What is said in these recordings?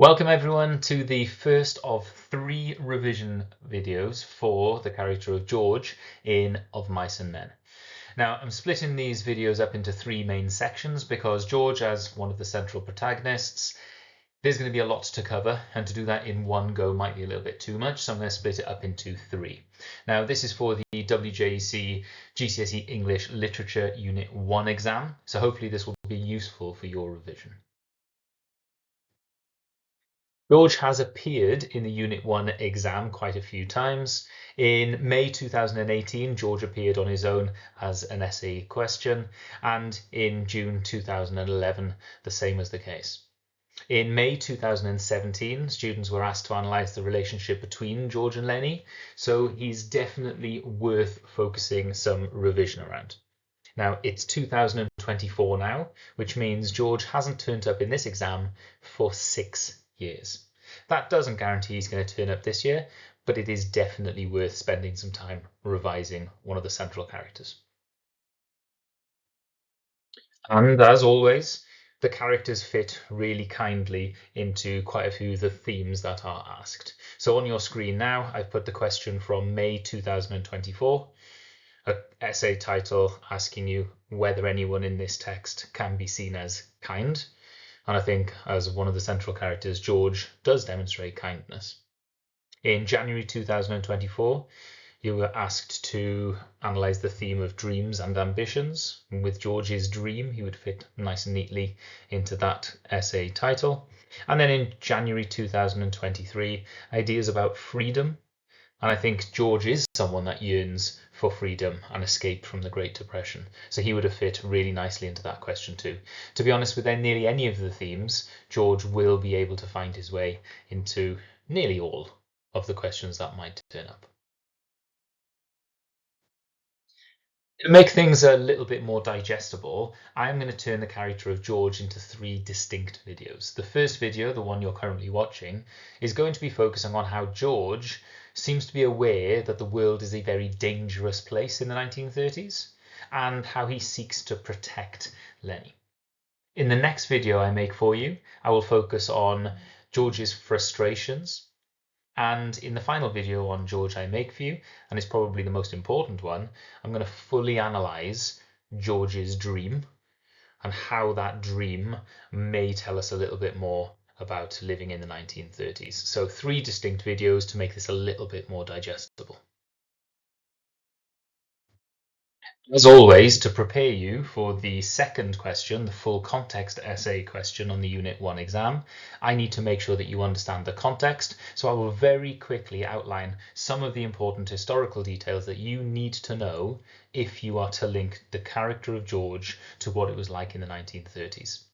Welcome everyone to the first of 3 revision videos for the character of George in Of Mice and Men. Now, I'm splitting these videos up into 3 main sections because George, as one of the central protagonists, there's going to be a lot to cover, and to do that in one go might be a little bit too much, so I'm going to split it up into 3. Now, this is for the WJEC GCSE English Literature Unit 1 exam, so hopefully this will be useful for your revision. George has appeared in the Unit 1 exam quite a few times. In May 2018, George appeared on his own as an essay question, and in June 2011, the same was the case. In May 2017, students were asked to analyse the relationship between George and Lennie, so he's definitely worth focusing some revision around. Now, it's 2024 now, which means George hasn't turned up in this exam for 6 years. That doesn't guarantee he's going to turn up this year, but it is definitely worth spending some time revising one of the central characters. And as always, the characters fit really kindly into quite a few of the themes that are asked. So on your screen now, I've put the question from May 2024, an essay title asking you whether anyone in this text can be seen as kind. And I think as one of the central characters, George does demonstrate kindness. In January 2024, you were asked to analyse the theme of dreams and ambitions. And with George's dream, he would fit nice and neatly into that essay title. And then in January 2023, ideas about freedom. And I think George is someone that yearns for freedom and escape from the Great Depression. So he would have fit really nicely into that question too. To be honest, with nearly any of the themes, George will be able to find his way into nearly all of the questions that might turn up. To make things a little bit more digestible, I'm going to turn the character of George into 3 distinct videos. The first video, the one you're currently watching, is going to be focusing on how George seems to be aware that the world is a very dangerous place in the 1930s and how he seeks to protect Lennie. In the next video I make for you, I will focus on George's frustrations. And in the final video on George I make for you, and it's probably the most important one, I'm going to fully analyse George's dream and how that dream may tell us a little bit more about living in the 1930s. So 3 distinct videos to make this a little bit more digestible. As always, to prepare you for the second question, the full context essay question on the Unit 1 exam, I need to make sure that you understand the context. So I will very quickly outline some of the important historical details that you need to know if you are to link the character of George to what it was like in the 1930s.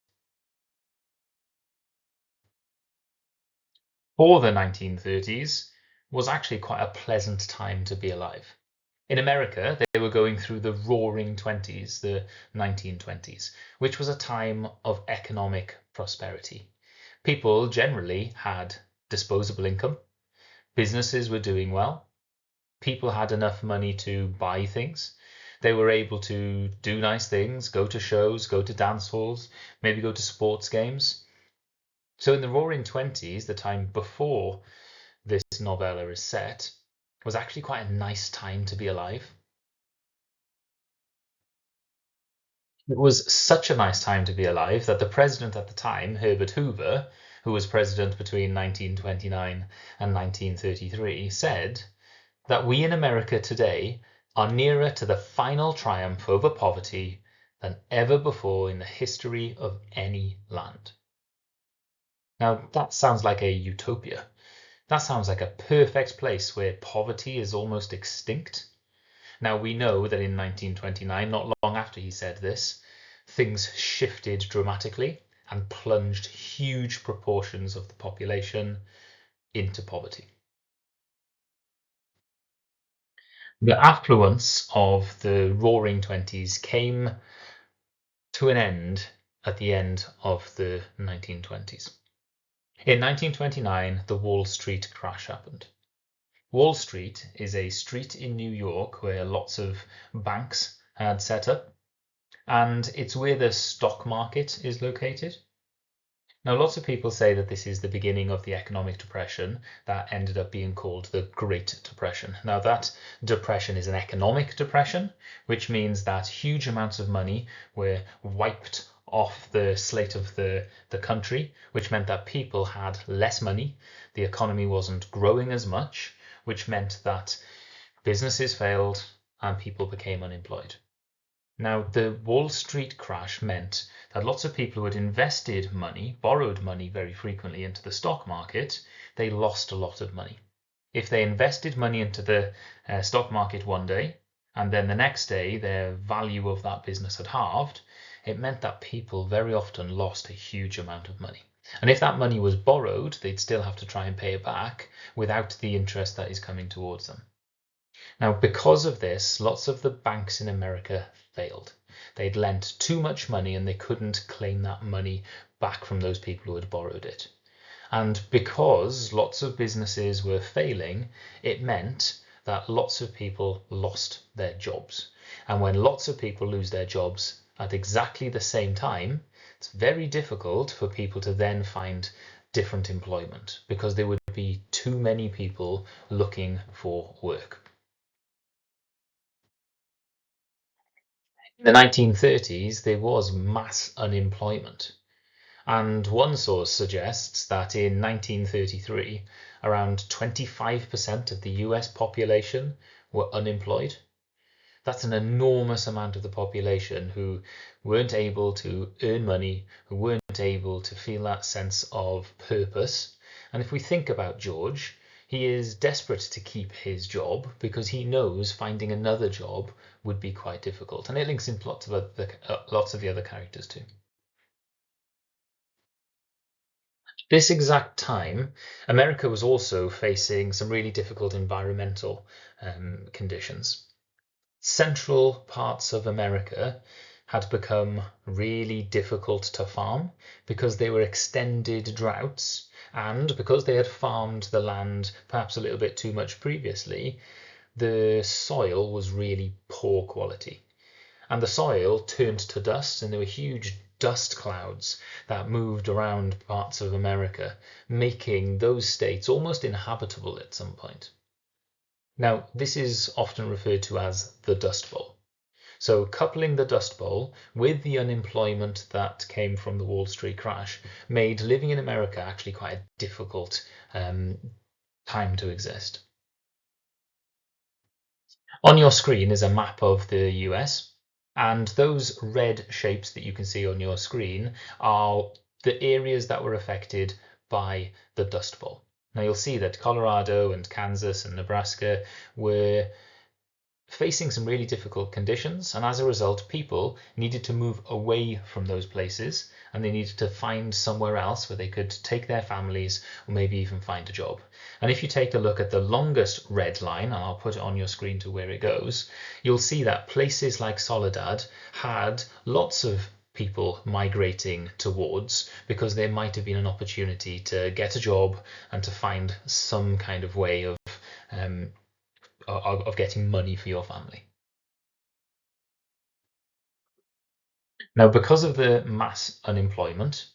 For the 1930s was actually quite a pleasant time to be alive. In America, they were going through the Roaring Twenties, the 1920s, which was a time of economic prosperity. People generally had disposable income, businesses were doing well, people had enough money to buy things, they were able to do nice things, go to shows, go to dance halls, maybe go to sports games. So in the Roaring Twenties, the time before this novella is set, was actually quite a nice time to be alive. It was such a nice time to be alive that the president at the time, Herbert Hoover, who was president between 1929 and 1933, said that we in America today are nearer to the final triumph over poverty than ever before in the history of any land. Now, that sounds like a utopia. That sounds like a perfect place where poverty is almost extinct. Now, we know that in 1929, not long after he said this, things shifted dramatically and plunged huge proportions of the population into poverty. The affluence of the Roaring Twenties came to an end at the end of the 1920s. In 1929, the Wall Street crash happened. Wall Street is a street in New York where lots of banks had set up, and it's where the stock market is located. Now, lots of people say that this is the beginning of the economic depression that ended up being called the Great Depression. Now, that depression is an economic depression, which means that huge amounts of money were wiped off the slate of the country, which meant that people had less money, the economy wasn't growing as much, which meant that businesses failed and people became unemployed. Now, the Wall Street crash meant that lots of people who had invested money, borrowed money very frequently into the stock market, they lost a lot of money. If they invested money into the stock market one day, and then the next day their value of that business had halved, it meant that people very often lost a huge amount of money. And if that money was borrowed, they'd still have to try and pay it back without the interest that is coming towards them. Now, because of this, lots of the banks in America failed. They'd lent too much money and they couldn't claim that money back from those people who had borrowed it. And because lots of businesses were failing, it meant that lots of people lost their jobs. And when lots of people lose their jobs at exactly the same time, it's very difficult for people to then find different employment because there would be too many people looking for work. In the 1930s, there was mass unemployment, and one source suggests that in 1933, around 25% of the US population were unemployed. That's an enormous amount of the population who weren't able to earn money, who weren't able to feel that sense of purpose. And if we think about George, he is desperate to keep his job because he knows finding another job would be quite difficult. And it links in lots of the other characters too. This exact time, America was also facing some really difficult environmental conditions. Central parts of America had become really difficult to farm because they were extended droughts, and because they had farmed the land perhaps a little bit too much previously, the soil was really poor quality. And the soil turned to dust, and there were huge dust clouds that moved around parts of America, making those states almost inhabitable at some point. Now, this is often referred to as the Dust Bowl. So, coupling the Dust Bowl with the unemployment that came from the Wall Street crash made living in America actually quite a difficult time to exist. On your screen is a map of the US, and those red shapes that you can see on your screen are the areas that were affected by the Dust Bowl. Now you'll see that Colorado and Kansas and Nebraska were facing some really difficult conditions, and as a result, people needed to move away from those places and they needed to find somewhere else where they could take their families or maybe even find a job. And if you take a look at the longest red line, and I'll put it on your screen to where it goes, you'll see that places like Soledad had lots of people migrating towards because there might have been an opportunity to get a job and to find some kind of way of getting money for your family. Now, because of the mass unemployment,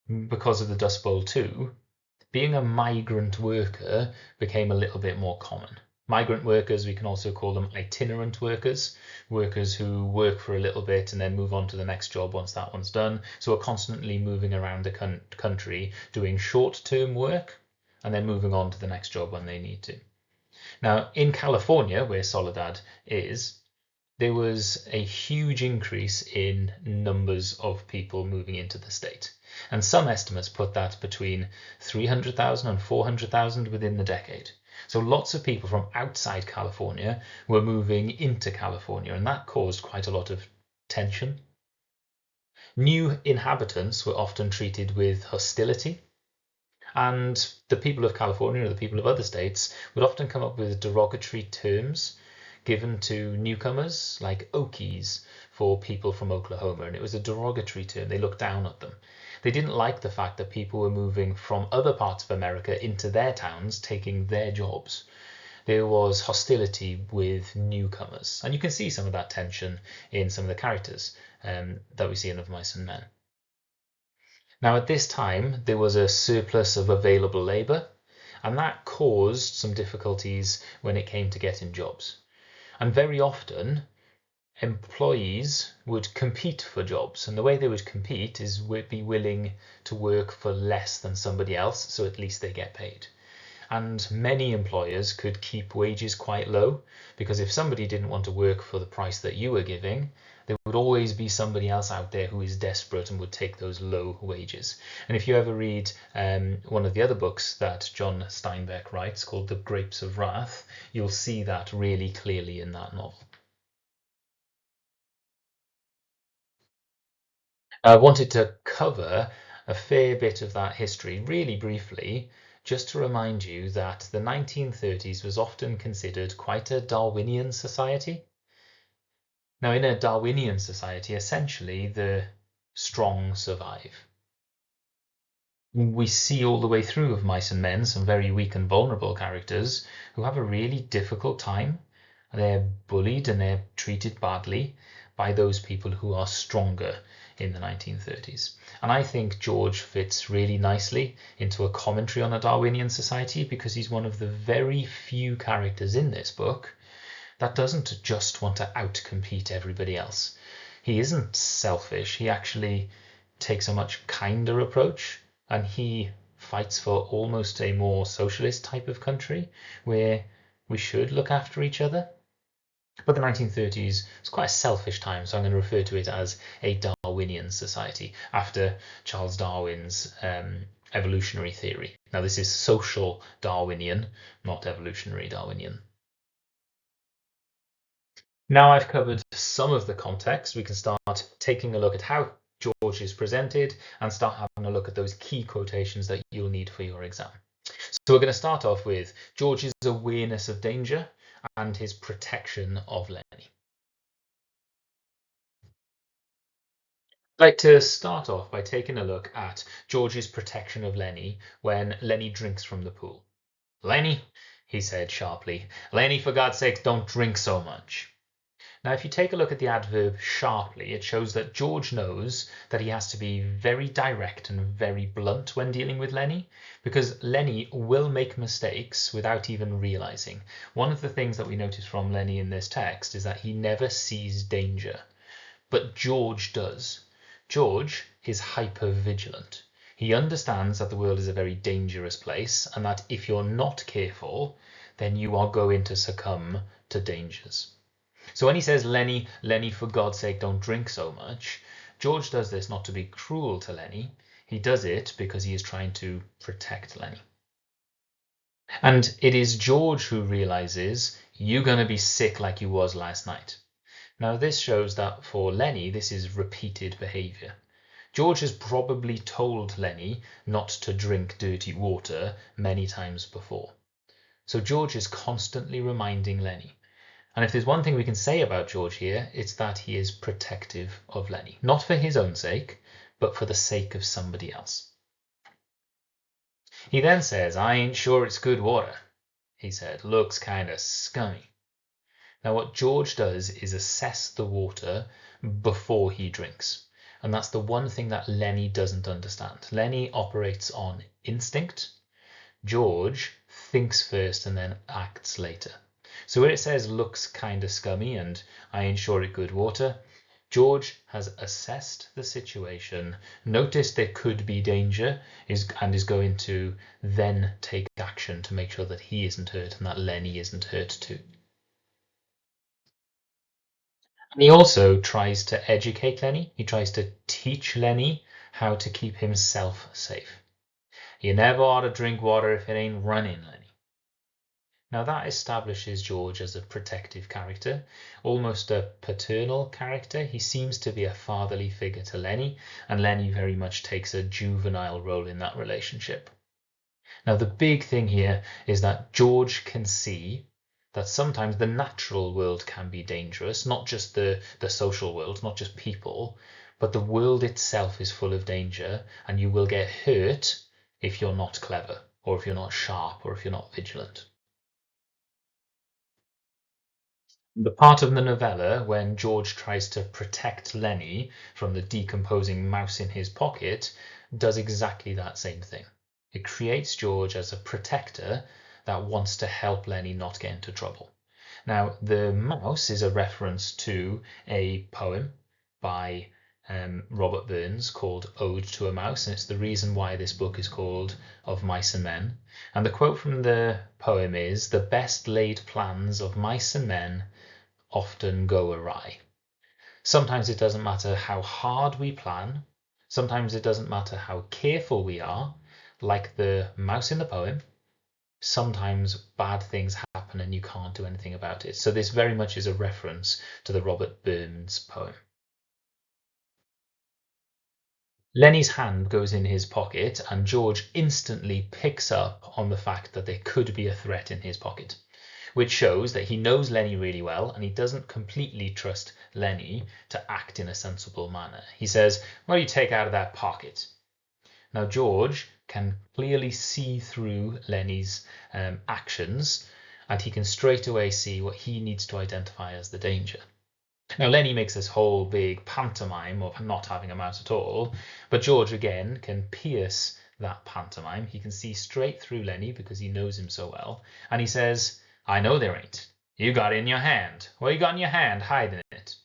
because of the Dust Bowl too, being a migrant worker became a little bit more common. Migrant workers, we can also call them itinerant workers, workers who work for a little bit and then move on to the next job once that one's done. So are constantly moving around the country doing short-term work and then moving on to the next job when they need to. Now, in California, where Soledad is, there was a huge increase in numbers of people moving into the state. And some estimates put that between 300,000 and 400,000 within the decade. So lots of people from outside California were moving into California, and that caused quite a lot of tension. New inhabitants were often treated with hostility. And the people of California or the people of other states would often come up with derogatory terms given to newcomers, like Okies, for people from Oklahoma. And it was a derogatory term. They looked down at them. They didn't like the fact that people were moving from other parts of America into their towns, taking their jobs. There was hostility with newcomers. And you can see some of that tension in some of the characters that we see in Of Mice and Men. Now, at this time, there was a surplus of available labour, and that caused some difficulties when it came to getting jobs. And very often, employees would compete for jobs, and the way they would compete is be willing to work for less than somebody else, so at least they get paid. And many employers could keep wages quite low, because if somebody didn't want to work for the price that you were giving, there would always be somebody else out there who is desperate and would take those low wages. And if you ever read one of the other books that John Steinbeck writes called The Grapes of Wrath, you'll see that really clearly in that novel. I wanted to cover a fair bit of that history really briefly, just to remind you that the 1930s was often considered quite a Darwinian society. Now, in a Darwinian society, essentially the strong survive. We see all the way through of Mice and Men some very weak and vulnerable characters who have a really difficult time. They're bullied and they're treated badly by those people who are stronger in the 1930s. And I think George fits really nicely into a commentary on a Darwinian society because he's one of the very few characters in this book that doesn't just want to outcompete everybody else. He isn't selfish. He actually takes a much kinder approach, and he fights for almost a more socialist type of country where we should look after each other. But the 1930s was quite a selfish time, so I'm going to refer to it as a Darwinian society after Charles Darwin's evolutionary theory. Now, this is social Darwinian, not evolutionary Darwinian. Now I've covered some of the context, we can start taking a look at how George is presented and start having a look at those key quotations that you'll need for your exam. So we're going to start off with George's awareness of danger and his protection of Lennie. I'd like to start off by taking a look at George's protection of Lennie when Lennie drinks from the pool. Lennie, he said sharply, Lennie, for God's sake, don't drink so much. Now, if you take a look at the adverb sharply, it shows that George knows that he has to be very direct and very blunt when dealing with Lennie, because Lennie will make mistakes without even realizing. One of the things that we notice from Lennie in this text is that he never sees danger, but George does. George is hyper-vigilant. He understands that the world is a very dangerous place and that if you're not careful, then you are going to succumb to dangers. So when he says, Lennie, Lennie, for God's sake, don't drink so much, George does this not to be cruel to Lennie. He does it because he is trying to protect Lennie. And it is George who realizes, you're going to be sick like you was last night. Now, this shows that for Lennie, this is repeated behavior. George has probably told Lennie not to drink dirty water many times before. So George is constantly reminding Lennie. And if there's one thing we can say about George here, it's that he is protective of Lennie. Not for his own sake, but for the sake of somebody else. He then says, I ain't sure it's good water. He said, looks kind of scummy. Now, what George does is assess the water before he drinks. And that's the one thing that Lennie doesn't understand. Lennie operates on instinct. George thinks first and then acts later. So where it says looks kind of scummy and I ain't sure it good water, George has assessed the situation, noticed there could be danger, and is going to then take action to make sure that he isn't hurt and that Lennie isn't hurt too. And he also tries to educate Lennie. He tries to teach Lennie how to keep himself safe. You never ought to drink water if it ain't running, Lennie. Now that establishes George as a protective character, almost a paternal character. He seems to be a fatherly figure to Lennie, and Lennie very much takes a juvenile role in that relationship. Now the big thing here is that George can see that sometimes the natural world can be dangerous, not just the social world, not just people, but the world itself is full of danger, and you will get hurt if you're not clever, or if you're not sharp, or if you're not vigilant. The part of the novella when George tries to protect Lennie from the decomposing mouse in his pocket does exactly that same thing. It creates George as a protector that wants to help Lennie not get into trouble. Now, the mouse is a reference to a poem by Robert Burns called Ode to a Mouse, and it's the reason why this book is called Of Mice and Men. And the quote from the poem is, "The best laid plans of mice and men often go awry." Sometimes it doesn't matter how hard we plan. Sometimes it doesn't matter how careful we are, like the mouse in the poem. Sometimes bad things happen and you can't do anything about it. So this very much is a reference to the Robert Burns poem. Lennie's hand goes in his pocket and George instantly picks up on the fact that there could be a threat in his pocket, which shows that he knows Lennie really well and he doesn't completely trust Lennie to act in a sensible manner. He says, "What do you take out of that pocket?" Now, George can clearly see through Lennie's actions and he can straight away see what he needs to identify as the danger. Now, Lennie makes this whole big pantomime of not having a mouse at all, but George again can pierce that pantomime. He can see straight through Lennie because he knows him so well. And he says, "I know there ain't. You got it in your hand. What you got in your hand hiding it?"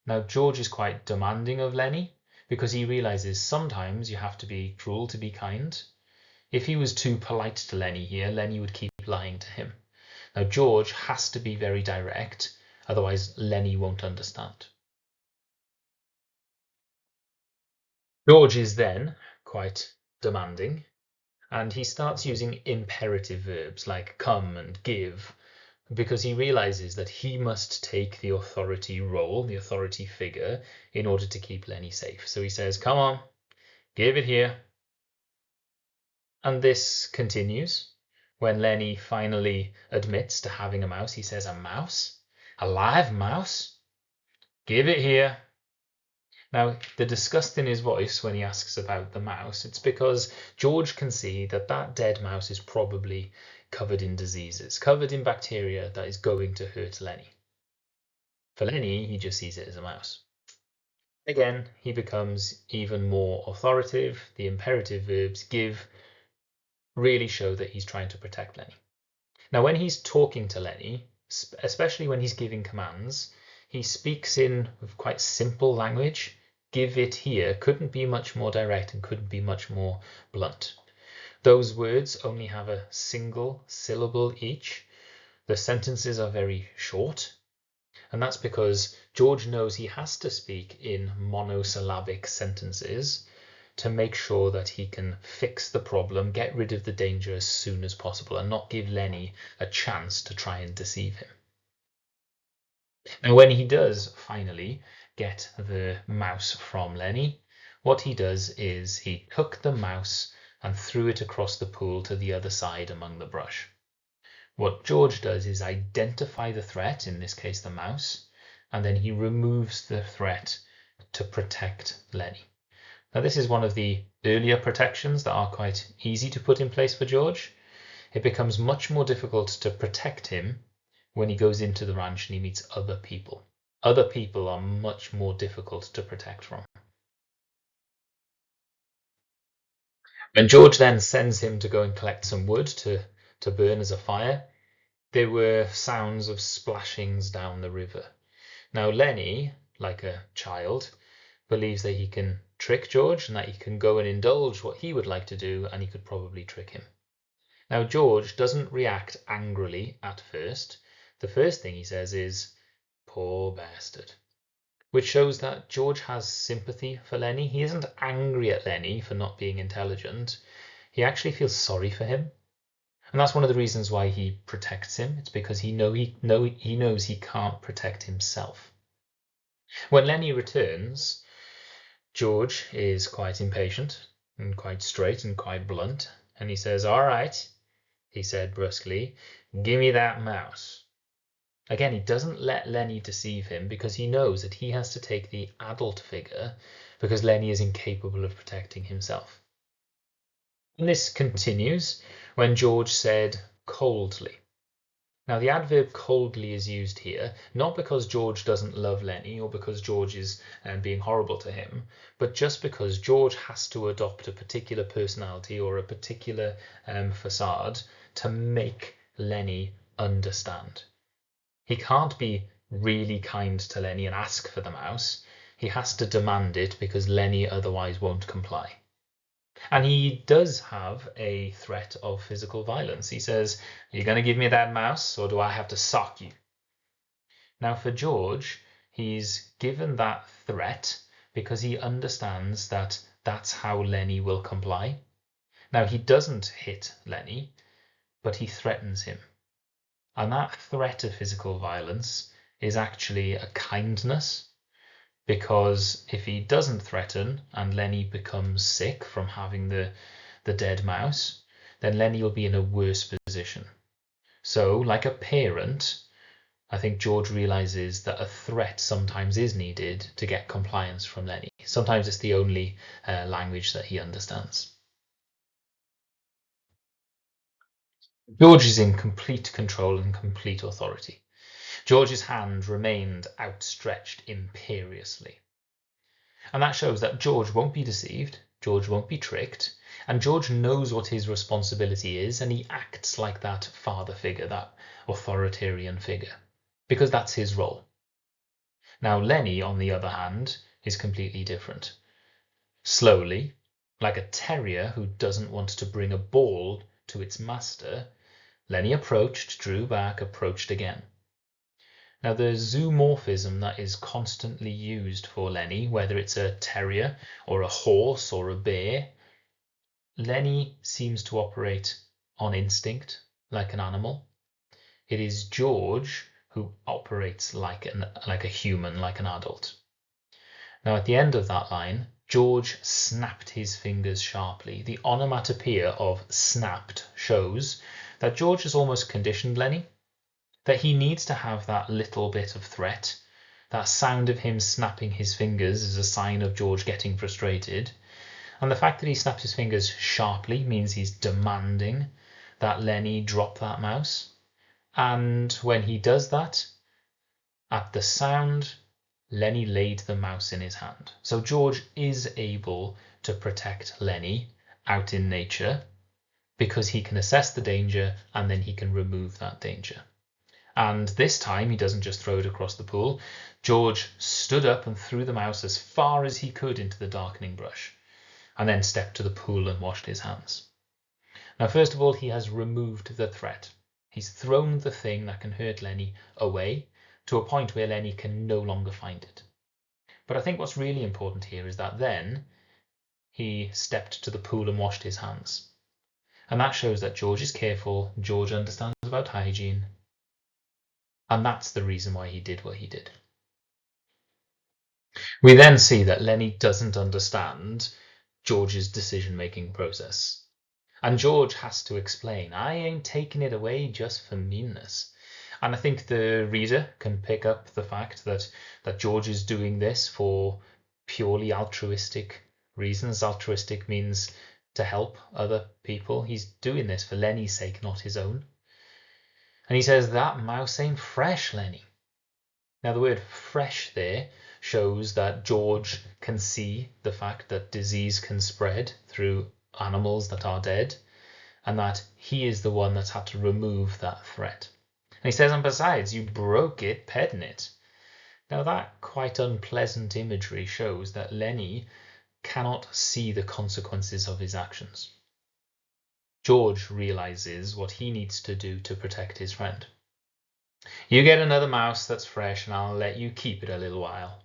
Now, George is quite demanding of Lennie because he realizes sometimes you have to be cruel to be kind. If he was too polite to Lennie here, Lennie would keep lying to him. Now, George has to be very direct, otherwise Lennie won't understand. George is then quite demanding and he starts using imperative verbs like come and give because he realizes that he must take the authority role, the authority figure, in order to keep Lennie safe. So he says, "Come on, give it here." And this continues. When Lennie finally admits to having a mouse, he says, "A mouse? A live mouse? Give it here." Now, the disgust in his voice when he asks about the mouse, it's because George can see that that dead mouse is probably covered in diseases, covered in bacteria that is going to hurt Lennie. For Lennie, he just sees it as a mouse. Again, he becomes even more authoritative. The imperative verbs give really show that he's trying to protect Lennie. Now, when he's talking to Lennie, especially when he's giving commands, he speaks in quite simple language. Give it here couldn't be much more direct and couldn't be much more blunt. Those words only have a single syllable each. The sentences are very short, and that's because George knows he has to speak in monosyllabic sentences to make sure that he can fix the problem, get rid of the danger as soon as possible, and not give Lennie a chance to try and deceive him. And when he does finally get the mouse from Lennie, what he does is he took the mouse and threw it across the pool to the other side among the brush. What George does is identify the threat, in this case the mouse, and then he removes the threat to protect Lennie. Now, this is one of the earlier protections that are quite easy to put in place for George. It becomes much more difficult to protect him when he goes into the ranch and he meets other people. Other people are much more difficult to protect from. When George then sends him to go and collect some wood to burn as a fire, there were sounds of splashings down the river. Now, Lennie, like a child, believes that he can trick George and that he can go and indulge what he would like to do and he could probably trick him. Now, George doesn't react angrily at first. The first thing he says is, "Poor bastard," which shows that George has sympathy for Lennie. He isn't angry at Lennie for not being intelligent. He actually feels sorry for him. And that's one of the reasons why he protects him. It's because he knows he can't protect himself. When Lennie returns, George is quite impatient and quite straight and quite blunt. And he says, "All right," he said brusquely, "give me that mouse." Again, he doesn't let Lennie deceive him because he knows that he has to take the adult figure because Lennie is incapable of protecting himself. And this continues when George said coldly. Now, the adverb coldly is used here, not because George doesn't love Lennie or because George is being horrible to him, but just because George has to adopt a particular personality or a particular facade to make Lennie understand. He can't be really kind to Lennie and ask for the mouse. He has to demand it because Lennie otherwise won't comply. And he does have a threat of physical violence. He says, "Are you going to give me that mouse or do I have to sock you?" Now, for George, he's given that threat because he understands that that's how Lennie will comply. Now, he doesn't hit Lennie, but he threatens him. And that threat of physical violence is actually a kindness. Because if he doesn't threaten and Lennie becomes sick from having the dead mouse, then Lennie will be in a worse position. So, like a parent, I think George realizes that a threat sometimes is needed to get compliance from Lennie. Sometimes it's the only language that he understands. George is in complete control and complete authority. George's hand remained outstretched imperiously. And that shows that George won't be deceived, George won't be tricked, and George knows what his responsibility is, and he acts like that father figure, that authoritarian figure, because that's his role. Now, Lennie, on the other hand, is completely different. Slowly, like a terrier who doesn't want to bring a ball to its master, Lennie approached, drew back, approached again. Now, the zoomorphism that is constantly used for Lennie, whether it's a terrier or a horse or a bear, Lennie seems to operate on instinct, like an animal. It is George who operates like a human, like an adult. Now, at the end of that line, George snapped his fingers sharply. The onomatopoeia of snapped shows that George has almost conditioned Lennie, that he needs to have that little bit of threat. That sound of him snapping his fingers is a sign of George getting frustrated. And the fact that he snaps his fingers sharply means he's demanding that Lennie drop that mouse. And when he does that, at the sound, Lennie laid the mouse in his hand. So George is able to protect Lennie out in nature because he can assess the danger and then he can remove that danger. And this time he doesn't just throw it across the pool. George stood up and threw the mouse as far as he could into the darkening brush, and then stepped to the pool and washed his hands. Now, first of all, he has removed the threat. He's thrown the thing that can hurt Lennie away to a point where Lennie can no longer find it. But I think what's really important here is that then he stepped to the pool and washed his hands. And that shows that George is careful, George understands about hygiene, and that's the reason why he did what he did. We then see that Lennie doesn't understand George's decision-making process. And George has to explain, "I ain't taking it away just for meanness." And I think the reader can pick up the fact that George is doing this for purely altruistic reasons. Altruistic means to help other people. He's doing this for Lennie's sake, not his own. And he says, "That mouse ain't fresh, Lennie." Now, the word fresh there shows that George can see the fact that disease can spread through animals that are dead, and that he is the one that's had to remove that threat. And he says, "And besides, you broke it petting it." Now, that quite unpleasant imagery shows that Lennie cannot see the consequences of his actions. George realizes what he needs to do to protect his friend. "You get another mouse that's fresh and I'll let you keep it a little while."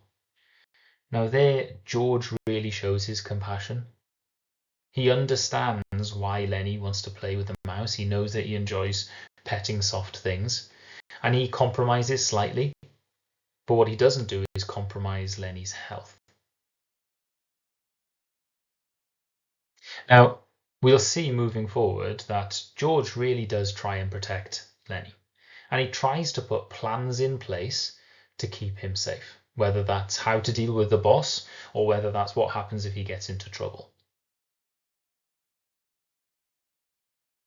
Now there, George really shows his compassion. He understands why Lennie wants to play with the mouse. He knows that he enjoys petting soft things, and he compromises slightly. But what he doesn't do is compromise Lennie's health. Now, we'll see moving forward that George really does try and protect Lennie. And he tries to put plans in place to keep him safe, whether that's how to deal with the boss or whether that's what happens if he gets into trouble.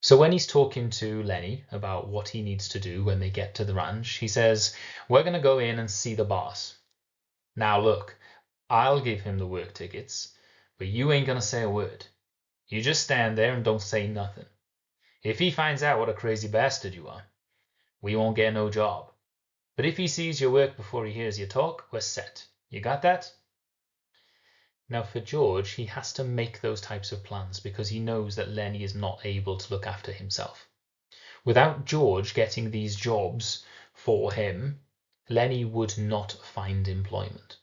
So when he's talking to Lennie about what he needs to do when they get to the ranch, he says, "We're going to go in and see the boss. Now look, I'll give him the work tickets, but you ain't going to say a word. You just stand there and don't say nothing. If he finds out what a crazy bastard you are, we won't get no job. But if he sees your work before he hears you talk, we're set. You got that?" Now for George, he has to make those types of plans because he knows that Lennie is not able to look after himself. Without George getting these jobs for him, Lennie would not find employment.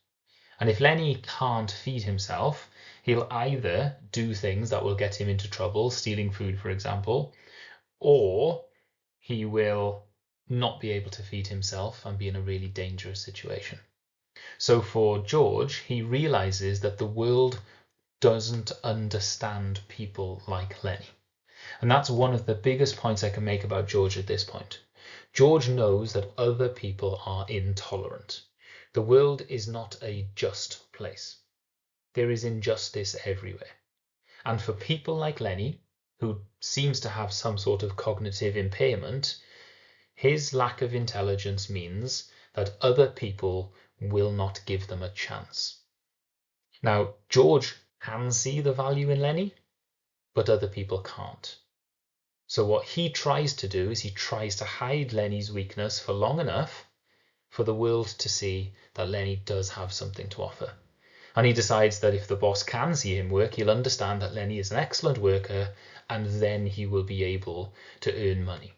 And if Lennie can't feed himself, he'll either do things that will get him into trouble, stealing food, for example, or he will not be able to feed himself and be in a really dangerous situation. So for George, he realizes that the world doesn't understand people like Lennie. And that's one of the biggest points I can make about George at this point. George knows that other people are intolerant. The world is not a just place. There is injustice everywhere. And for people like Lennie, who seems to have some sort of cognitive impairment, his lack of intelligence means that other people will not give them a chance. Now, George can see the value in Lennie, but other people can't. So what he tries to do is he tries to hide Lennie's weakness for long enough for the world to see that Lennie does have something to offer. And he decides that if the boss can see him work, he'll understand that Lennie is an excellent worker, and then he will be able to earn money.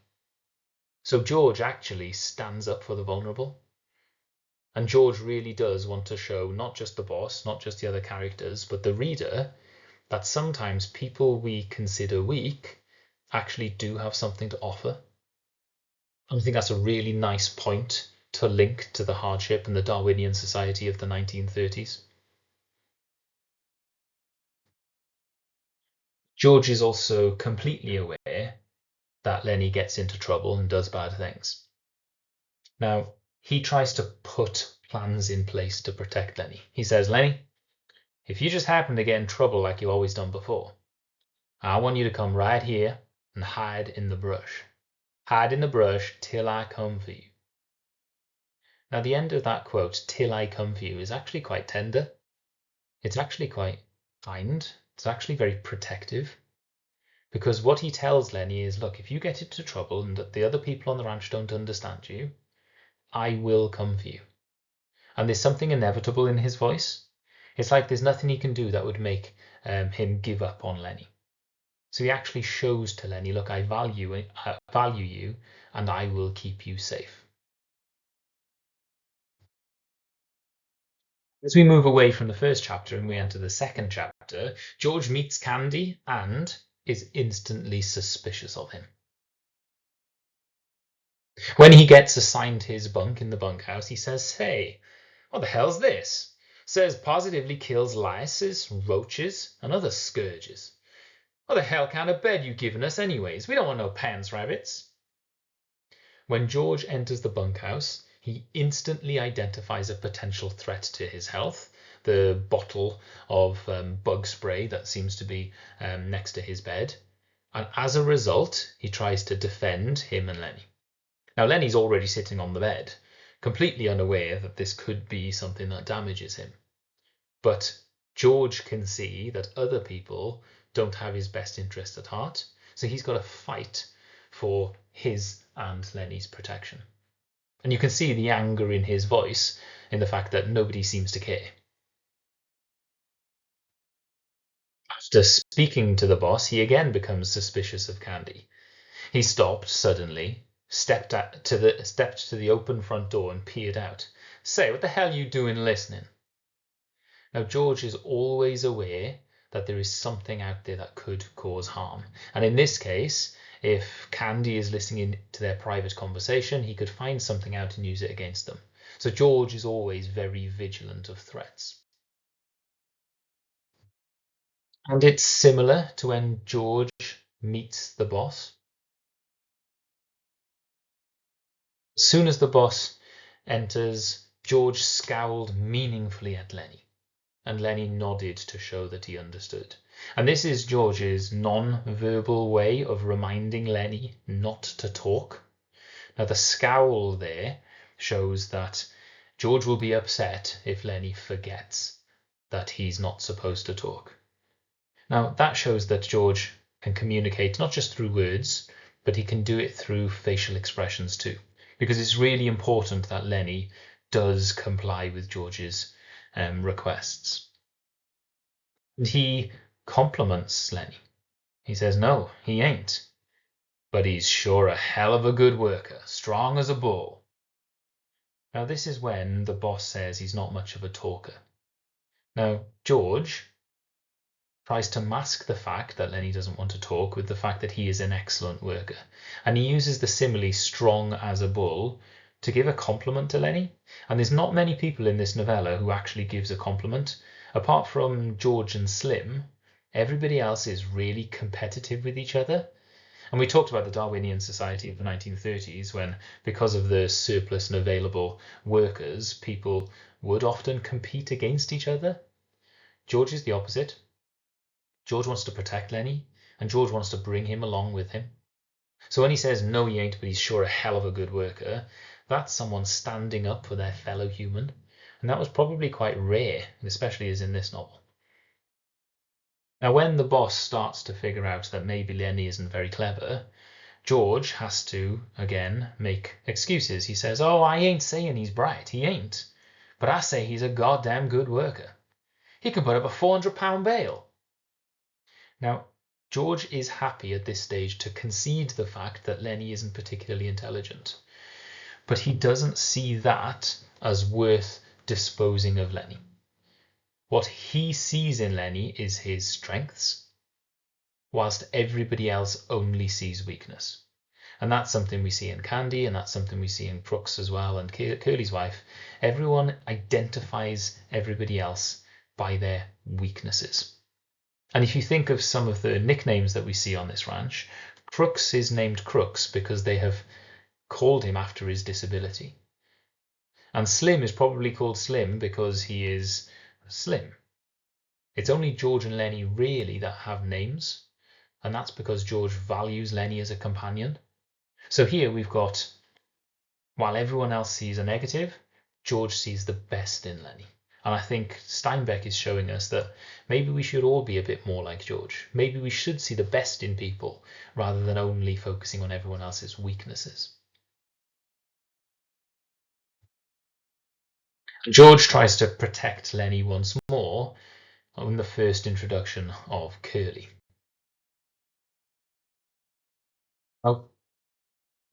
So George actually stands up for the vulnerable. And George really does want to show not just the boss, not just the other characters, but the reader, that sometimes people we consider weak actually do have something to offer. I think that's a really nice point to link to the hardship and the Darwinian society of the 1930s. George is also completely aware that Lennie gets into trouble and does bad things. Now, he tries to put plans in place to protect Lennie. He says, "Lennie, if you just happen to get in trouble like you've always done before, I want you to come right here and hide in the brush. Hide in the brush till I come for you." Now, the end of that quote, "till I come for you," is actually quite tender. It's actually quite kind. It's actually very protective. Because what he tells Lennie is, look, if you get into trouble and the other people on the ranch don't understand you, I will come for you. And there's something inevitable in his voice. It's like there's nothing he can do that would make him give up on Lennie. So he actually shows to Lennie, look, I value you and I will keep you safe. As we move away from the first chapter and we enter the second chapter, George meets Candy and is instantly suspicious of him. When he gets assigned his bunk in the bunkhouse, he says, "Hey, what the hell's this?" Says positively kills lices, roaches, and other scourges. "What the hell kind of bed you giving us anyways? We don't want no pants rabbits." When George enters the bunkhouse, he instantly identifies a potential threat to his health, the bottle of bug spray that seems to be next to his bed. And as a result, he tries to defend him and Lennie. Now, Lennie's already sitting on the bed, completely unaware that this could be something that damages him. But George can see that other people don't have his best interest at heart, so he's got to fight for his and Lennie's protection. And you can see the anger in his voice in the fact that nobody seems to care. After speaking to the boss, he again becomes suspicious of Candy. He stopped suddenly, stepped to the open front door and peered out. "Say, what the hell are you doing listening?" Now, George is always aware that there is something out there that could cause harm. And in this case, if Candy is listening to their private conversation, he could find something out and use it against them. So George is always very vigilant of threats. And it's similar to when George meets the boss. As soon as the boss enters, George scowled meaningfully at Lennie. And Lennie nodded to show that he understood. And this is George's non-verbal way of reminding Lennie not to talk. Now the scowl there shows that George will be upset if Lennie forgets that he's not supposed to talk. Now that shows that George can communicate not just through words, but he can do it through facial expressions too. Because it's really important that Lennie does comply with George's requests. And he compliments Lennie. He says, no, he ain't. But he's sure a hell of a good worker, strong as a bull. Now this is when the boss says he's not much of a talker. Now George tries to mask the fact that Lennie doesn't want to talk with the fact that he is an excellent worker. And he uses the simile strong as a bull to give a compliment to Lennie. And there's not many people in this novella who actually gives a compliment. Apart from George and Slim, everybody else is really competitive with each other. And we talked about the Darwinian society of the 1930s when, because of the surplus and available workers, people would often compete against each other. George is the opposite. George wants to protect Lennie, and George wants to bring him along with him. So when he says, no, he ain't, but he's sure a hell of a good worker, that's someone standing up for their fellow human. And that was probably quite rare, especially as in this novel. Now, when the boss starts to figure out that maybe Lennie isn't very clever, George has to, again, make excuses. He says, oh, I ain't saying he's bright. He ain't. But I say he's a goddamn good worker. He can put up a 400-pound bale. Now, George is happy at this stage to concede the fact that Lennie isn't particularly intelligent. But he doesn't see that as worth disposing of Lennie. What he sees in Lennie is his strengths, whilst everybody else only sees weakness. And that's something we see in Candy, and that's something we see in Crooks as well, and Curley's wife. Everyone identifies everybody else by their weaknesses. And if you think of some of the nicknames that we see on this ranch, Crooks is named Crooks because they have called him after his disability. And Slim is probably called Slim because he is slim. It's only George and Lennie really that have names, and that's because George values Lennie as a companion. So here we've got, while everyone else sees a negative, George sees the best in Lennie. And I think Steinbeck is showing us that maybe we should all be a bit more like George. Maybe we should see the best in people rather than only focusing on everyone else's weaknesses. George tries to protect Lennie once more on the first introduction of Curley. Now,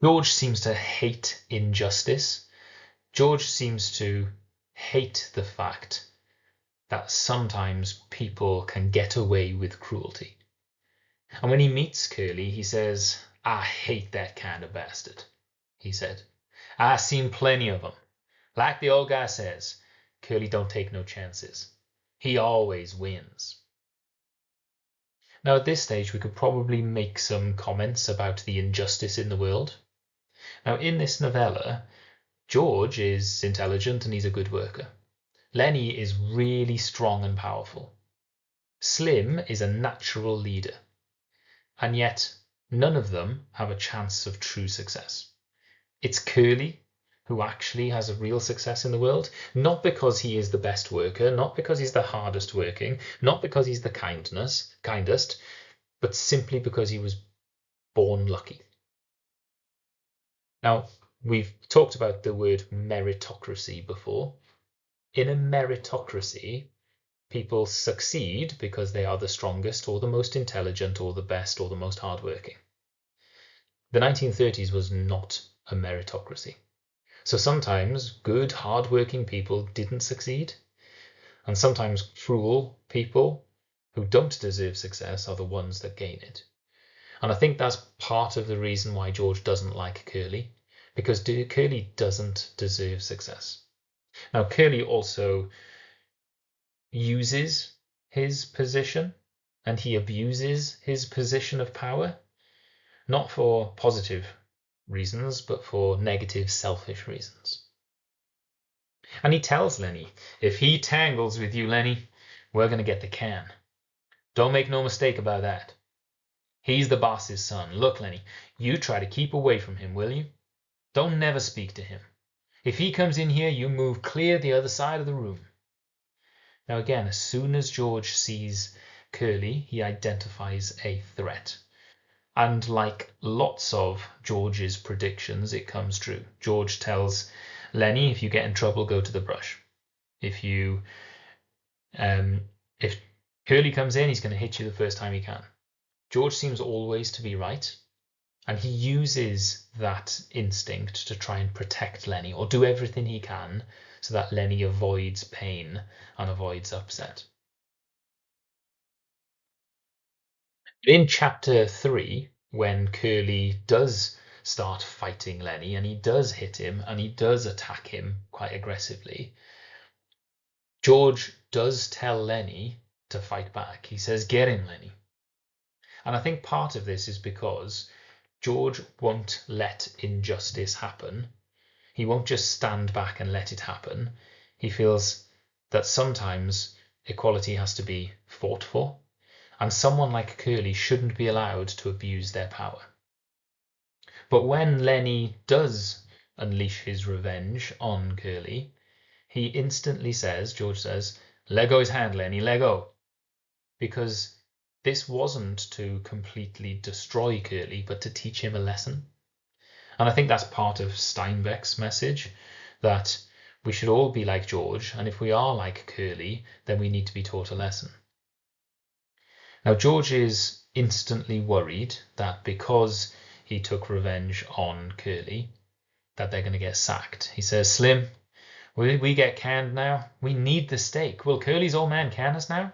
George seems to hate injustice. George seems to hate the fact that sometimes people can get away with cruelty. And when he meets Curley, he says, I hate that kind of bastard, he said. I seen plenty of 'em. Like the old guy says, Curley don't take no chances. He always wins. Now at this stage we could probably make some comments about the injustice in the world. Now in this novella, George is intelligent and he's a good worker. Lennie is really strong and powerful. Slim is a natural leader. And yet none of them have a chance of true success. It's Curley who actually has a real success in the world, not because he is the best worker, not because he's the hardest working, not because he's the kindest, but simply because he was born lucky. Now, we've talked about the word meritocracy before. In a meritocracy, people succeed because they are the strongest or the most intelligent or the best or the most hardworking. The 1930s was not a meritocracy. So sometimes good, hard-working people didn't succeed, and sometimes cruel people who don't deserve success are the ones that gain it. And I think that's part of the reason why George doesn't like Curley, because Curley doesn't deserve success. Now, Curley also uses his position, and he abuses his position of power, not for positive reasons, but for negative, selfish reasons. And he tells Lennie, if he tangles with you, Lennie, We're going to get the can. Don't make no mistake about that. He's the boss's son. Look, Lennie, you try to keep away from him, will you? Don't never speak to him. If he comes in here, you move clear the other side of the room. Now again, as soon as George sees Curley, he identifies a threat. And like lots of George's predictions, it comes true. George tells Lennie, if you get in trouble, go to the brush. If Curley comes in, he's going to hit you the first time he can. George seems always to be right, and he uses that instinct to try and protect Lennie, or do everything he can so that Lennie avoids pain and avoids upset. In chapter 3, when Curley does start fighting Lennie, and he does hit him and he does attack him quite aggressively, George does tell Lennie to fight back. He says, "Get him, Lennie." And I think part of this is because George won't let injustice happen. He won't just stand back and let it happen. He feels that sometimes equality has to be fought for, and someone like Curley shouldn't be allowed to abuse their power. But when Lennie does unleash his revenge on Curley, he instantly says, George says, "Let go his hand, Lennie, let go." Because this wasn't to completely destroy Curley, but to teach him a lesson. And I think that's part of Steinbeck's message, that we should all be like George, and if we are like Curley, then we need to be taught a lesson. Now, George is instantly worried that because he took revenge on Curley, that they're going to get sacked. He says, "Slim, will we get canned now? We need the steak. Will Curley's old man can us now?"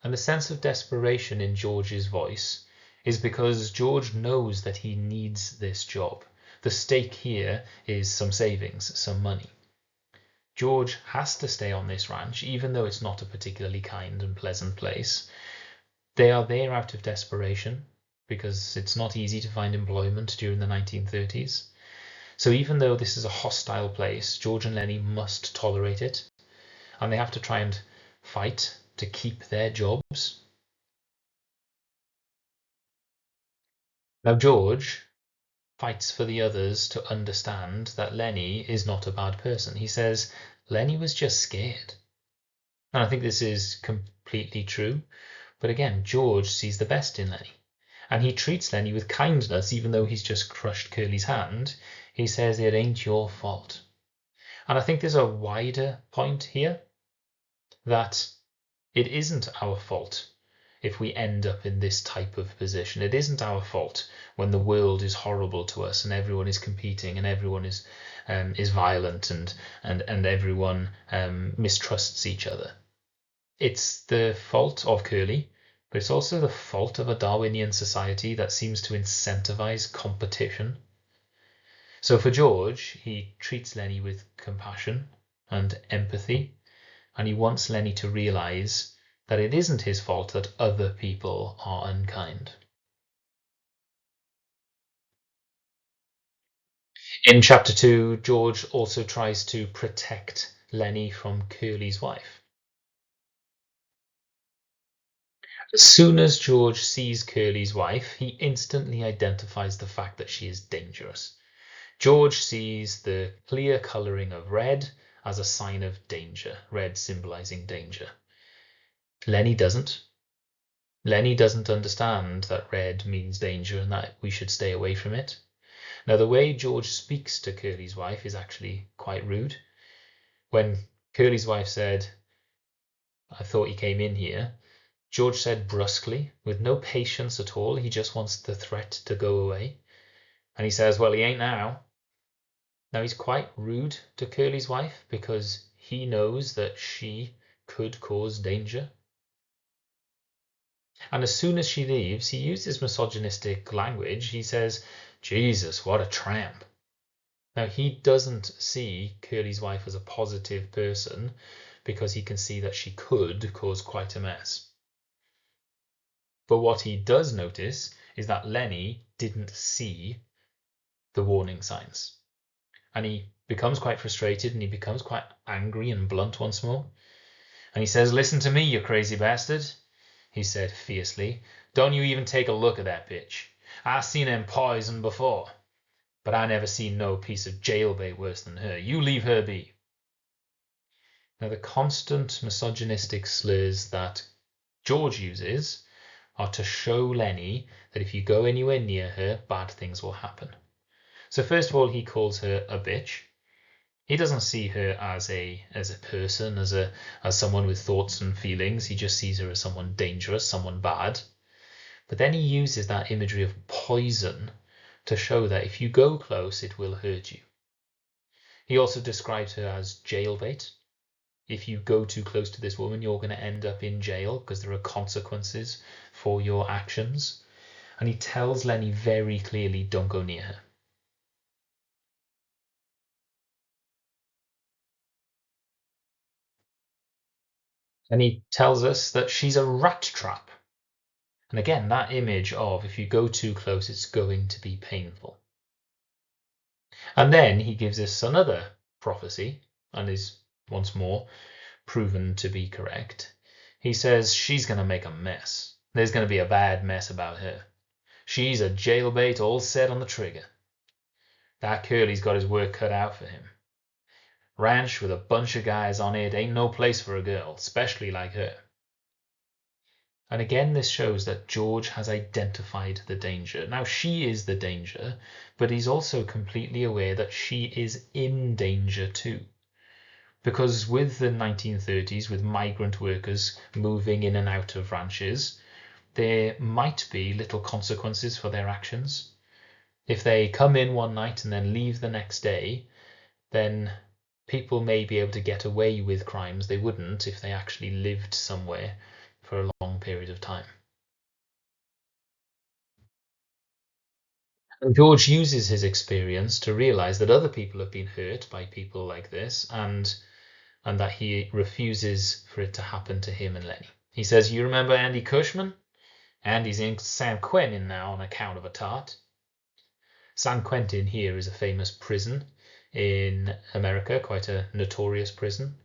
And the sense of desperation in George's voice is because George knows that he needs this job. The stake here is some savings, some money. George has to stay on this ranch, even though it's not a particularly kind and pleasant place. They are there out of desperation because it's not easy to find employment during the 1930s. So even though this is a hostile place, George and Lennie must tolerate it, and they have to try and fight to keep their jobs. Now George fights for the others to understand that Lennie is not a bad person. He says Lennie was just scared. And I think this is completely true. But again, George sees the best in Lennie. And he treats Lennie with kindness, even though he's just crushed Curley's hand. He says, "It ain't your fault." And I think there's a wider point here, that it isn't our fault if we end up in this type of position. It isn't our fault when the world is horrible to us and everyone is competing and everyone is violent and everyone mistrusts each other. It's the fault of Curley, but it's also the fault of a Darwinian society that seems to incentivize competition. So for George, he treats Lennie with compassion and empathy, and he wants Lennie to realize that it isn't his fault that other people are unkind. In chapter 2, George also tries to protect Lennie from Curley's wife. As soon as George sees Curley's wife, he instantly identifies the fact that she is dangerous. George sees the clear colouring of red as a sign of danger, red symbolizing danger. Lennie doesn't. Lennie doesn't understand that red means danger and that we should stay away from it. Now, the way George speaks to Curley's wife is actually quite rude. When Curley's wife said, "I thought he came in here," George said brusquely, with no patience at all, he just wants the threat to go away. And he says, "Well, he ain't now." Now, he's quite rude to Curley's wife because he knows that she could cause danger. And as soon as she leaves, he uses misogynistic language. He says, "Jesus, what a tramp." Now, he doesn't see Curley's wife as a positive person because he can see that she could cause quite a mess. But what he does notice is that Lennie didn't see the warning signs. And he becomes quite frustrated and he becomes quite angry and blunt once more. And he says, "Listen to me, you crazy bastard," he said fiercely. "Don't you even take a look at that bitch. I seen him poison before, but I never seen no piece of jailbait worse than her. You leave her be." Now, the constant misogynistic slurs that George uses are to show Lennie that if you go anywhere near her, bad things will happen. So first of all, he calls her a bitch. He doesn't see her as a person, as someone with thoughts and feelings. He just sees her as someone dangerous, someone bad. But then he uses that imagery of poison to show that if you go close, it will hurt you. He also describes her as jailbait. If you go too close to this woman, you're going to end up in jail because there are consequences for your actions. And he tells Lennie very clearly, don't go near her. And he tells us that she's a rat trap. And again, that image of if you go too close, it's going to be painful. And then he gives us another prophecy and is once more proven to be correct. He says she's going to make a mess. There's going to be a bad mess about her. She's a jailbait all set on the trigger. That Curley's got his work cut out for him. Ranch with a bunch of guys on it ain't no place for a girl, especially like her. And again, this shows that George has identified the danger. Now, she is the danger, but he's also completely aware that she is in danger too. Because with the 1930s, with migrant workers moving in and out of ranches, there might be little consequences for their actions. If they come in one night and then leave the next day, then people may be able to get away with crimes they wouldn't if they actually lived somewhere for a long period of time. And George uses his experience to realize that other people have been hurt by people like this, and that he refuses for it to happen to him and Lennie. He says, "You remember Andy Cushman? Andy's in San Quentin now on account of a tart." San Quentin here is a famous prison in America, quite a notorious prison.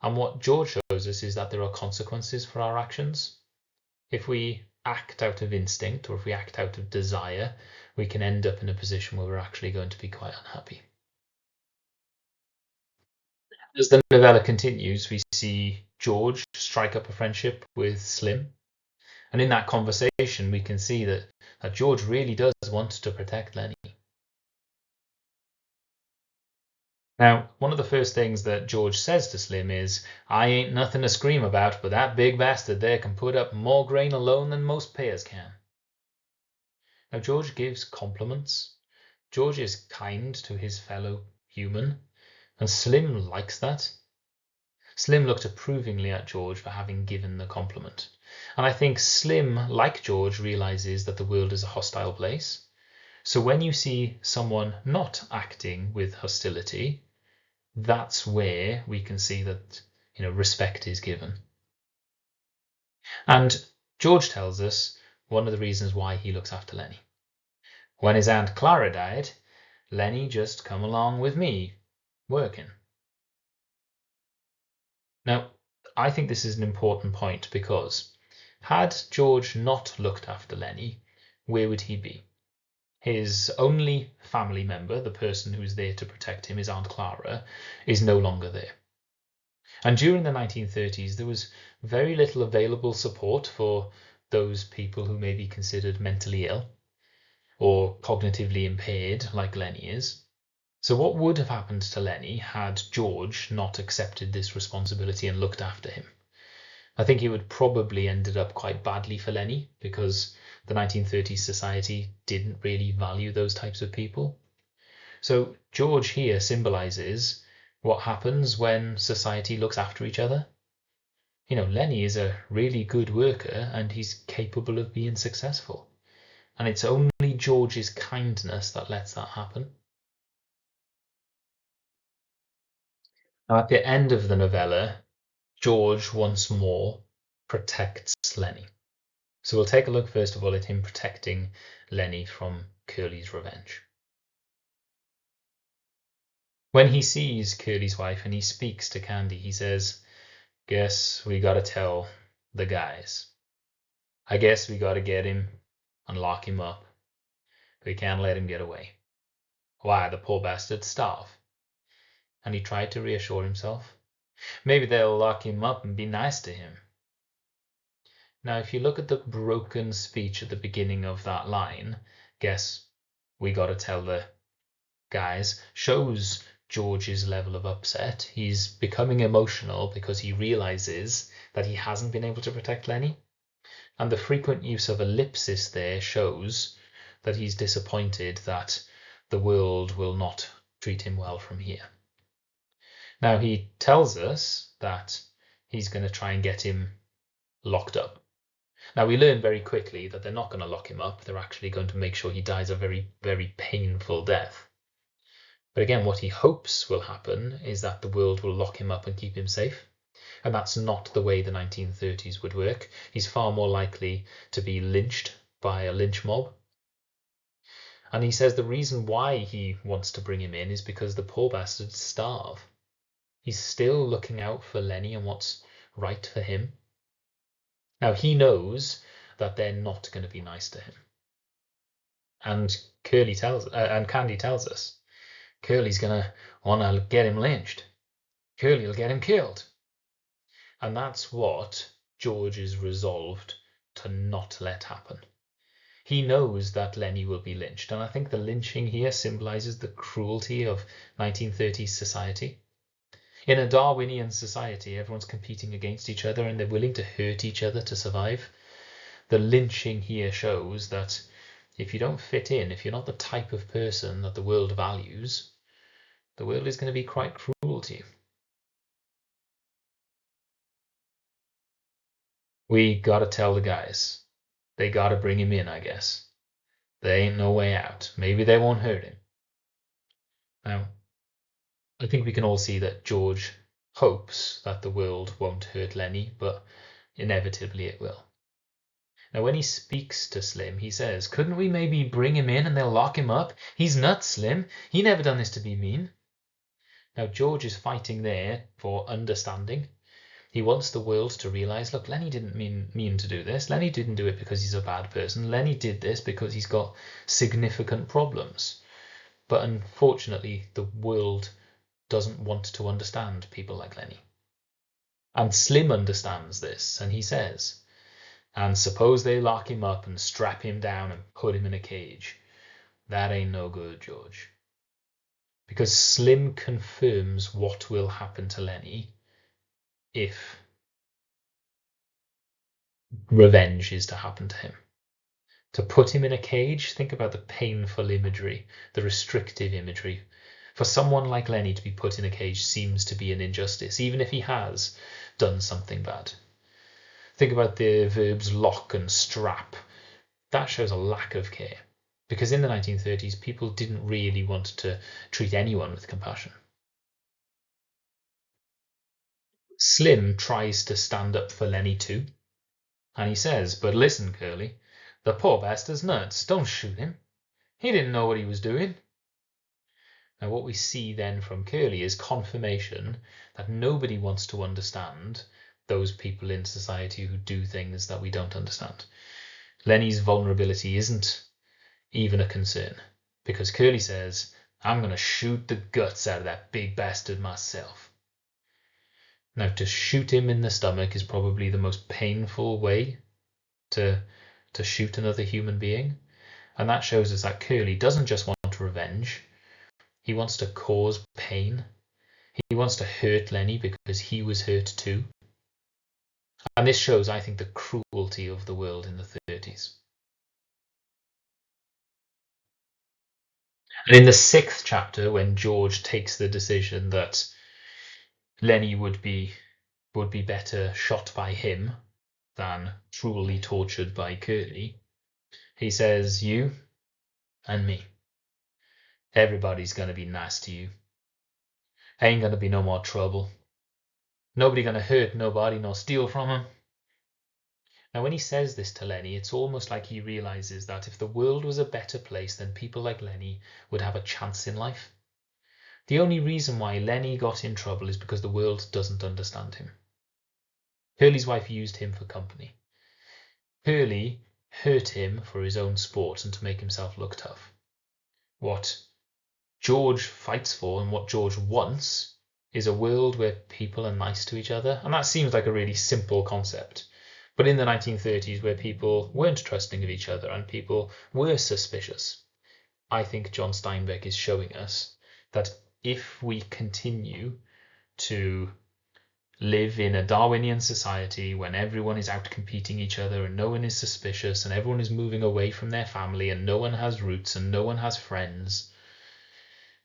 And what George shows us is that there are consequences for our actions. If we act out of instinct or if we act out of desire, we can end up in a position where we're actually going to be quite unhappy. As the novella continues, we see George strike up a friendship with Slim. And in that conversation, we can see that George really does want to protect Lennie. Now, one of the first things that George says to Slim is, "I ain't nothing to scream about, but that big bastard there can put up more grain alone than most pears can." Now, George gives compliments. George is kind to his fellow human, and Slim likes that. Slim looked approvingly at George for having given the compliment. And I think Slim, like George, realizes that the world is a hostile place. So when you see someone not acting with hostility, that's where we can see that respect is given. And George tells us one of the reasons why he looks after Lennie. When his Aunt Clara died, Lennie just come along with me, working. Now, I think this is an important point because had George not looked after Lennie, where would he be? His only family member, the person who's there to protect him, his Aunt Clara, is no longer there. And during the 1930s, there was very little available support for those people who may be considered mentally ill or cognitively impaired, like Lennie is. So what would have happened to Lennie had George not accepted this responsibility and looked after him? I think it would probably ended up quite badly for Lennie because the 1930s society didn't really value those types of people. So George here symbolizes what happens when society looks after each other. Lennie is a really good worker and he's capable of being successful. And it's only George's kindness that lets that happen. Now, at the end of the novella, George once more protects Lennie. So we'll take a look first of all at him protecting Lennie from Curley's revenge. When he sees Curley's wife and he speaks to Candy, he says, Guess we gotta tell the guys. I guess we gotta get him and lock him up. We can't let him get away. Why, the poor bastard's starve. And he tried to reassure himself. Maybe they'll lock him up and be nice to him. Now, if you look at the broken speech at the beginning of that line, guess we gotta tell the guys, shows George's level of upset. He's becoming emotional because he realizes that he hasn't been able to protect Lennie. And the frequent use of ellipsis there shows that he's disappointed that the world will not treat him well from here. Now, he tells us that he's going to try and get him locked up. Now, we learn very quickly that they're not going to lock him up. They're actually going to make sure he dies a very, very painful death. But again, what he hopes will happen is that the world will lock him up and keep him safe. And that's not the way the 1930s would work. He's far more likely to be lynched by a lynch mob. And he says the reason why he wants to bring him in is because the poor bastards starve. He's still looking out for Lennie and what's right for him. Now, he knows that they're not going to be nice to him. And Candy tells us, Curley's going to want to get him lynched. Curley will get him killed. And that's what George is resolved to not let happen. He knows that Lennie will be lynched, and I think the lynching here symbolizes the cruelty of 1930s society. In a Darwinian society, everyone's competing against each other and they're willing to hurt each other to survive. The lynching here shows that if you don't fit in, if you're not the type of person that the world values, the world is going to be quite cruel to you. We gotta tell the guys. They gotta bring him in, I guess. There ain't no way out. Maybe they won't hurt him. Now, I think we can all see that George hopes that the world won't hurt Lennie, but inevitably it will. Now, when he speaks to Slim, he says, couldn't we maybe bring him in and they'll lock him up? He's nuts, Slim. He never done this to be mean. Now, George is fighting there for understanding. He wants the world to realize, look, Lennie didn't mean to do this. Lennie didn't do it because he's a bad person. Lennie did this because he's got significant problems. But unfortunately, the world doesn't want to understand people like Lennie. And Slim understands this, and he says, and suppose they lock him up and strap him down and put him in a cage. That ain't no good, George. Because Slim confirms what will happen to Lennie if revenge is to happen to him. To put him in a cage, think about the painful imagery, the restrictive imagery. For someone like Lennie to be put in a cage seems to be an injustice, even if he has done something bad. Think about the verbs lock and strap. That shows a lack of care, because in the 1930s, people didn't really want to treat anyone with compassion. Slim tries to stand up for Lennie too, and he says, but listen, Curley, the poor bastard's nuts. Don't shoot him. He didn't know what he was doing. Now, what we see then from Curley is confirmation that nobody wants to understand those people in society who do things that we don't understand. Lennie's vulnerability isn't even a concern, because Curley says, I'm going to shoot the guts out of that big bastard myself. Now, to shoot him in the stomach is probably the most painful way to shoot another human being. And that shows us that Curley doesn't just want revenge. He wants to cause pain. He wants to hurt Lennie because he was hurt too. And this shows, I think, the cruelty of the world in the 30s. And in the 6th chapter, when George takes the decision that Lennie would be better shot by him than cruelly tortured by Curley, he says, you and me, everybody's going to be nice to you. Ain't going to be no more trouble. Nobody going to hurt nobody nor steal from him. Now, when he says this to Lennie, it's almost like he realizes that if the world was a better place, then people like Lennie would have a chance in life. The only reason why Lennie got in trouble is because the world doesn't understand him. Curley's wife used him for company. Curley hurt him for his own sport and to make himself look tough. What George fights for and what George wants is a world where people are nice to each other. And that seems like a really simple concept. But in the 1930s, where people weren't trusting of each other and people were suspicious, I think John Steinbeck is showing us that if we continue to live in a Darwinian society when everyone is out competing each other and no one is suspicious and everyone is moving away from their family and no one has roots and no one has friends,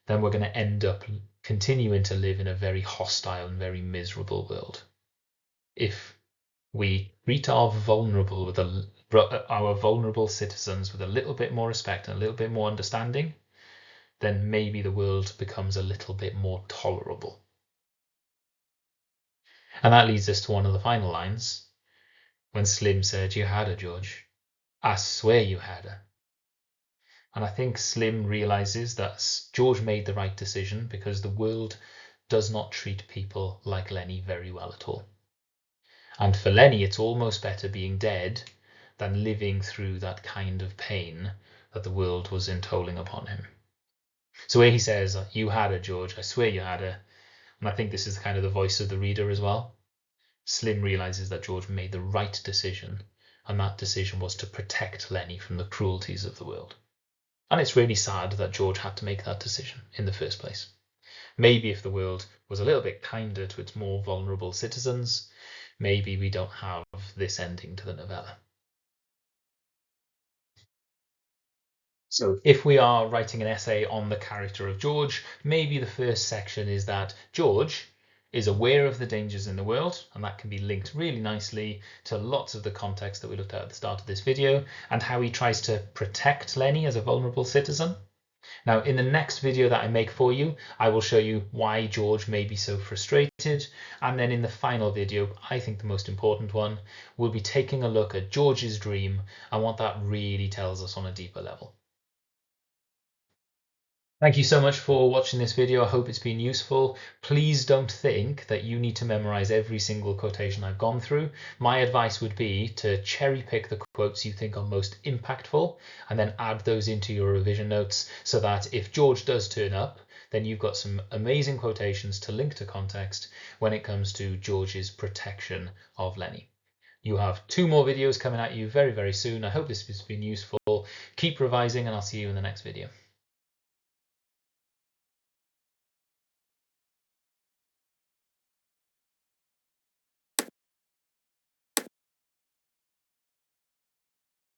then we're going to end up continuing to live in a very hostile and very miserable world. If we treat our vulnerable citizens with a little bit more respect and a little bit more understanding, then maybe the world becomes a little bit more tolerable. And that leads us to one of the final lines, when Slim said, "You had her, George. I swear you had her." And I think Slim realizes that George made the right decision because the world does not treat people like Lennie very well at all. And for Lennie, it's almost better being dead than living through that kind of pain that the world was entolling upon him. So where he says, "You had her, George, I swear you had her," and I think this is kind of the voice of the reader as well, Slim realizes that George made the right decision, and that decision was to protect Lennie from the cruelties of the world. And it's really sad that George had to make that decision in the first place. Maybe if the world was a little bit kinder to its more vulnerable citizens, maybe we don't have this ending to the novella. So if we are writing an essay on the character of George, maybe the first section is that George is aware of the dangers in the world, and that can be linked really nicely to lots of the context that we looked at the start of this video, and how he tries to protect Lennie as a vulnerable citizen. Now, in the next video that I make for you, I will show you why George may be so frustrated, and then in the final video, I think the most important one, we'll be taking a look at George's dream and what that really tells us on a deeper level. Thank you so much for watching this video. I hope it's been useful. Please don't think that you need to memorize every single quotation I've gone through. My advice would be to cherry pick the quotes you think are most impactful and then add those into your revision notes so that if George does turn up, then you've got some amazing quotations to link to context when it comes to George's protection of Lennie. You have 2 more videos coming at you very, very soon. I hope this has been useful. Keep revising and I'll see you in the next video.